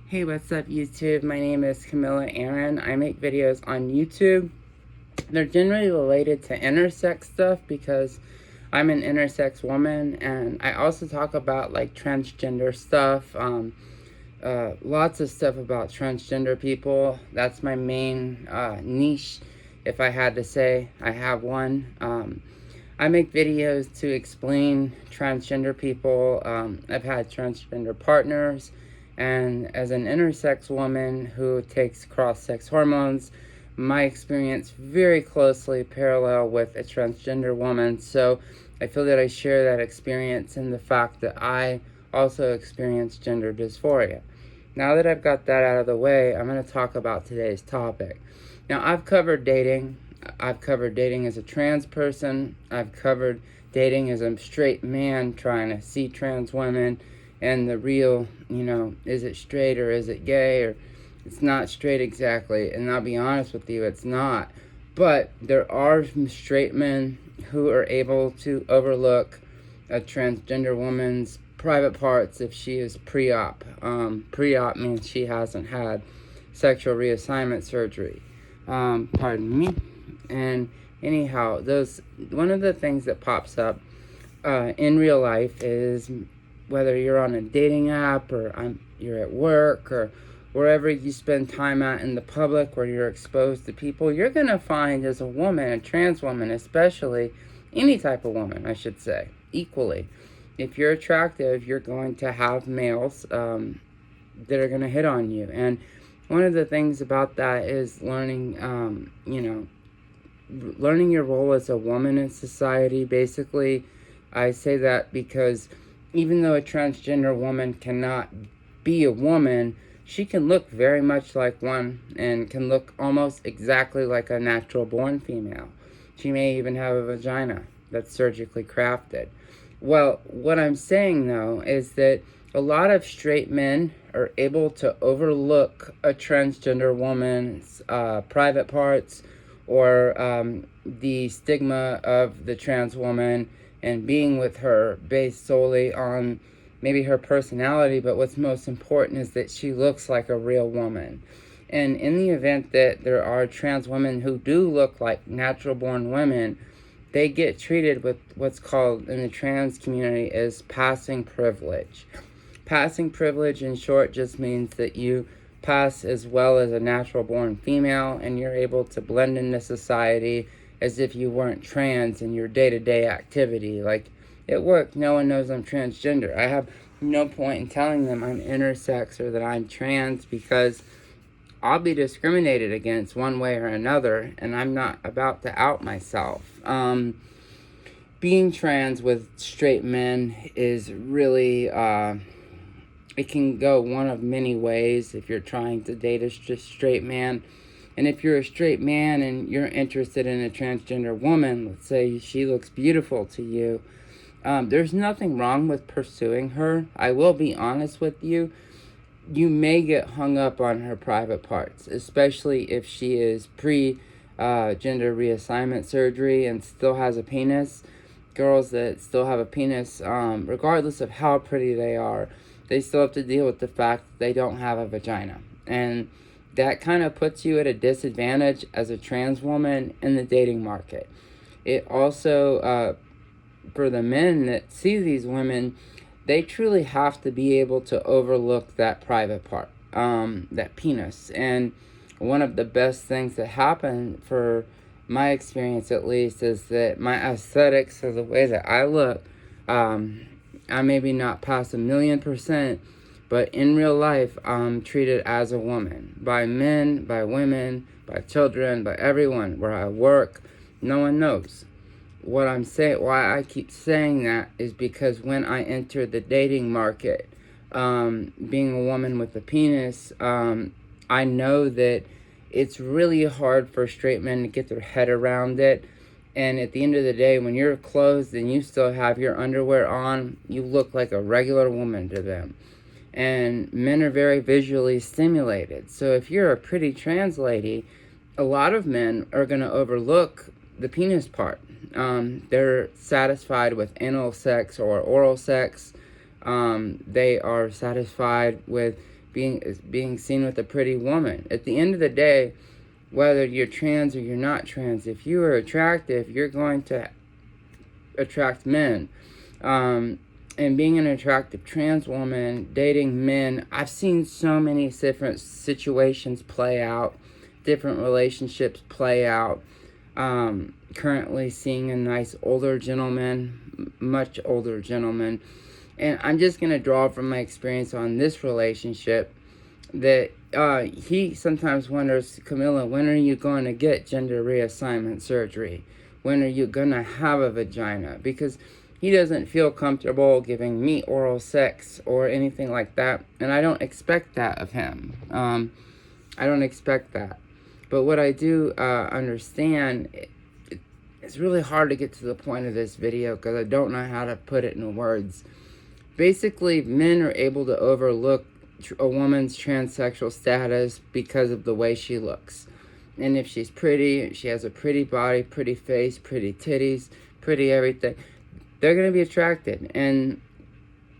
Hey, what's up YouTube? My name is Camilla Aaron. I make videos on YouTube. They're generally related to intersex stuff because I'm an intersex woman, and I also talk about like transgender stuff. Lots of stuff about transgender people. That's my main niche. If I had to say, I have one. I make videos to explain transgender people. I've had transgender partners, and as an intersex woman who takes cross-sex hormones, my experience very closely parallel with a transgender woman. So I feel that I share that experience in the fact that I also experience gender dysphoria. Now that I've got that out of the way, I'm going to talk about today's topic. Now, I've covered dating. I've covered dating as a trans person. I've covered dating as a straight man trying to see trans women and the real, is it straight or is it gay, or it's not straight exactly. And I'll be honest with you, it's not. But there are some straight men who are able to overlook a transgender woman's private parts if she is pre-op. Pre-op means she hasn't had sexual reassignment surgery. Pardon me. And anyhow, one of the things that pops up in real life is whether you're on a dating app or you're at work or wherever you spend time at in the public where you're exposed to people, you're going to find as a woman, a trans woman especially, any type of woman, I should say, equally. If you're attractive, you're going to have males that are going to hit on you. And one of the things about that is learning, learning your role as a woman in society. Basically, I say that because even though a transgender woman cannot be a woman, she can look very much like one and can look almost exactly like a natural born female. She may even have a vagina that's surgically crafted. Well, what I'm saying though is that a lot of straight men are able to overlook a transgender woman's private parts or the stigma of the trans woman and being with her based solely on maybe her personality, but what's most important is that she looks like a real woman. And in the event that there are trans women who do look like natural born women, they get treated with what's called in the trans community as passing privilege. Passing privilege, in short, just means that you pass as well as a natural born female and you're able to blend into society as if you weren't trans in your day-to-day activity. Like, at work, no one knows I'm transgender. I have no point in telling them I'm intersex or that I'm trans because I'll be discriminated against one way or another, and I'm not about to out myself. Being trans with straight men is really, it can go one of many ways if you're trying to date a straight man. And if you're a straight man and you're interested in a transgender woman, let's say she looks beautiful to you, there's nothing wrong with pursuing her. I will be honest with you. You may get hung up on her private parts, especially if she is gender reassignment surgery and still has a penis. Girls that still have a penis, regardless of how pretty they are, they still have to deal with the fact that they don't have a vagina. And that kind of puts you at a disadvantage as a trans woman in the dating market. It also, for the men that see these women, they truly have to be able to overlook that private part, that penis. And one of the best things that happen, for my experience at least, is that my aesthetics, or the way that I look, I maybe not pass 1,000,000%, but in real life, I'm treated as a woman. By men, by women, by children, by everyone. Where I work, no one knows. What I'm saying, why I keep saying that is because when I entered the dating market, being a woman with a penis, I know that it's really hard for straight men to get their head around it. And at the end of the day, when you're clothed and you still have your underwear on, you look like a regular woman to them. And men are very visually stimulated. So if you're a pretty trans lady, a lot of men are going to overlook the penis part. They're satisfied with anal sex or oral sex. They are satisfied with being seen with a pretty woman. At the end of the day, whether you're trans or you're not trans, if you are attractive, you're going to attract men. And being an attractive trans woman, dating men, I've seen so many different situations play out, different relationships play out. Currently seeing a nice older gentleman, much older gentleman. And I'm just going to draw from my experience on this relationship that he sometimes wonders, Camilla, when are you going to get gender reassignment surgery? When are you going to have a vagina? Because he doesn't feel comfortable giving me oral sex or anything like that. And I don't expect that of him. I don't expect that. But what I do understand, it's really hard to get to the point of this video because I don't know how to put it in words. Basically, men are able to overlook a woman's transsexual status because of the way she looks. And if she's pretty, she has a pretty body, pretty face, pretty titties, pretty everything, they're going to be attracted. And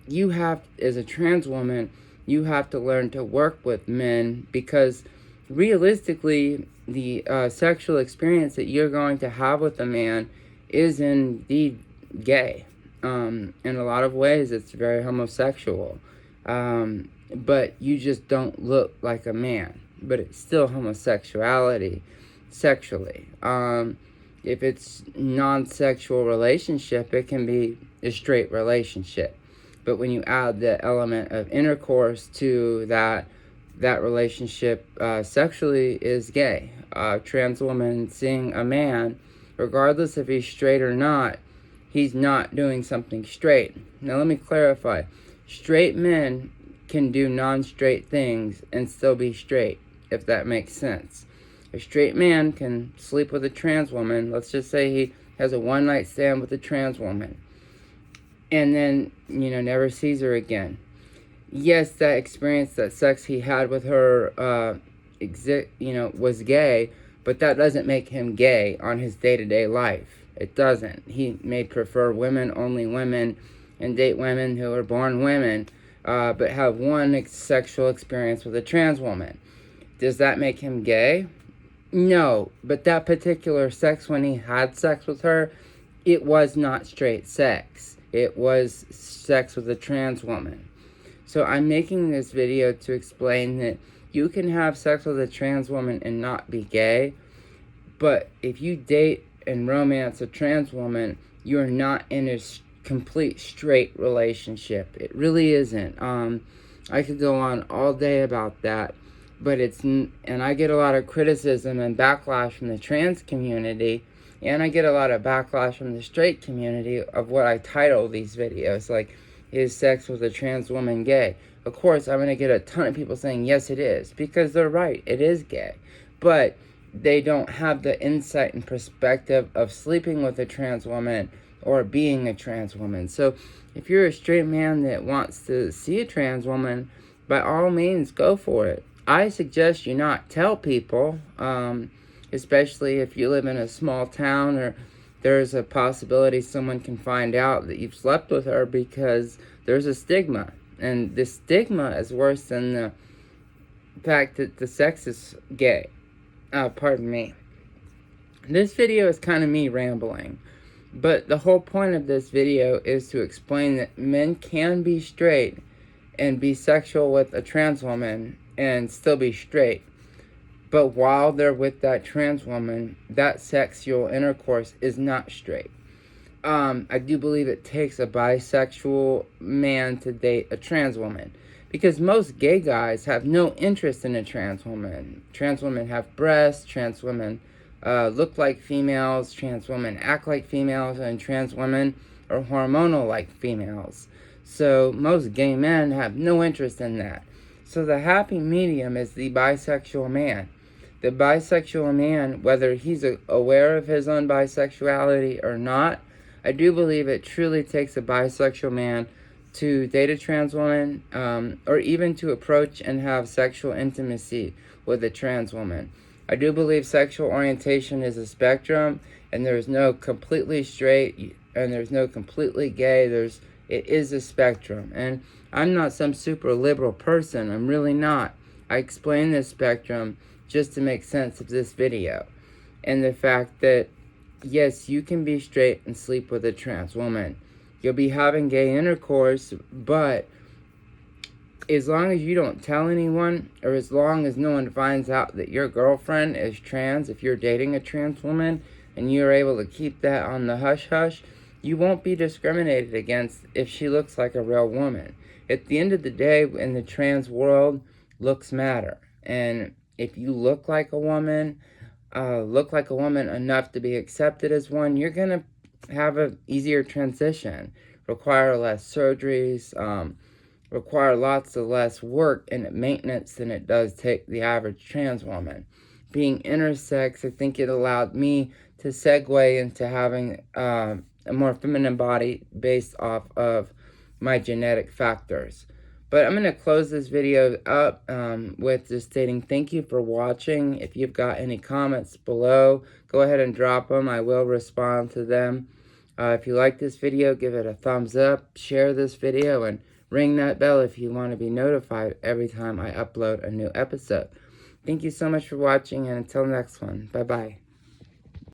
you have, as a trans woman, you have to learn to work with men because realistically, the sexual experience that you're going to have with a man is indeed gay. In a lot of ways, it's very homosexual. But you just don't look like a man. But it's still homosexuality sexually. If it's non-sexual relationship, it can be a straight relationship. But when you add the element of intercourse to that relationship sexually is gay. A trans woman seeing a man, regardless if he's straight or not, he's not doing something straight. Now let me clarify. Straight men can do non-straight things and still be straight, if that makes sense. A straight man can sleep with a trans woman. Let's just say he has a one-night stand with a trans woman and then, never sees her again. Yes, that experience, that sex he had with her, was gay, but that doesn't make him gay on his day-to-day life. It doesn't. He may prefer women, only women, and date women who are born women, but have one sexual experience with a trans woman. Does that make him gay? No, but that particular sex, when he had sex with her, it was not straight sex. It was sex with a trans woman. So I'm making this video to explain that you can have sex with a trans woman and not be gay, but if you date and romance a trans woman, you're not in a complete straight relationship. It really isn't. I could go on all day about that, but and I get a lot of criticism and backlash from the trans community, and I get a lot of backlash from the straight community of what I title these videos, like, is sex with a trans woman gay? Of course, I'm going to get a ton of people saying, yes, it is, because they're right, it is gay. But they don't have the insight and perspective of sleeping with a trans woman or being a trans woman. So if you're a straight man that wants to see a trans woman, by all means, go for it. I suggest you not tell people, especially if you live in a small town or there's a possibility someone can find out that you've slept with her, because there's a stigma. And the stigma is worse than the fact that the sex is gay. Pardon me. This video is kind of me rambling. But the whole point of this video is to explain that men can be straight and be sexual with a trans woman and still be straight. But while they're with that trans woman, that sexual intercourse is not straight. I do believe it takes a bisexual man to date a trans woman, because most gay guys have no interest in a trans woman. Trans women have breasts, trans women look like females, trans women act like females, and trans women are hormonal like females. So most gay men have no interest in that. So the happy medium is the bisexual man. The bisexual man, whether he's aware of his own bisexuality or not, I do believe it truly takes a bisexual man to date a trans woman, or even to approach and have sexual intimacy with a trans woman. I do believe sexual orientation is a spectrum, and there's no completely straight, and there's no completely gay. There's It is a spectrum. And I'm not some super liberal person. I'm really not. I explain this spectrum just to make sense of this video. And the fact that, yes, you can be straight and sleep with a trans woman. You'll be having gay intercourse, but as long as you don't tell anyone, or as long as no one finds out that your girlfriend is trans, if you're dating a trans woman, and you're able to keep that on the hush-hush, you won't be discriminated against if she looks like a real woman. At the end of the day, in the trans world, looks matter. And if you look like a woman enough to be accepted as one, you're going to have an easier transition, require less surgeries, require lots of less work and maintenance than it does take the average trans woman. Being intersex, I think it allowed me to segue into having a more feminine body based off of my genetic factors. But I'm going to close this video up with just stating thank you for watching. If you've got any comments below, go ahead and drop them. I will respond to them. If you like this video, give it a thumbs up, share this video, and ring that bell if you want to be notified every time I upload a new episode. Thank you so much for watching, and until next one, bye-bye.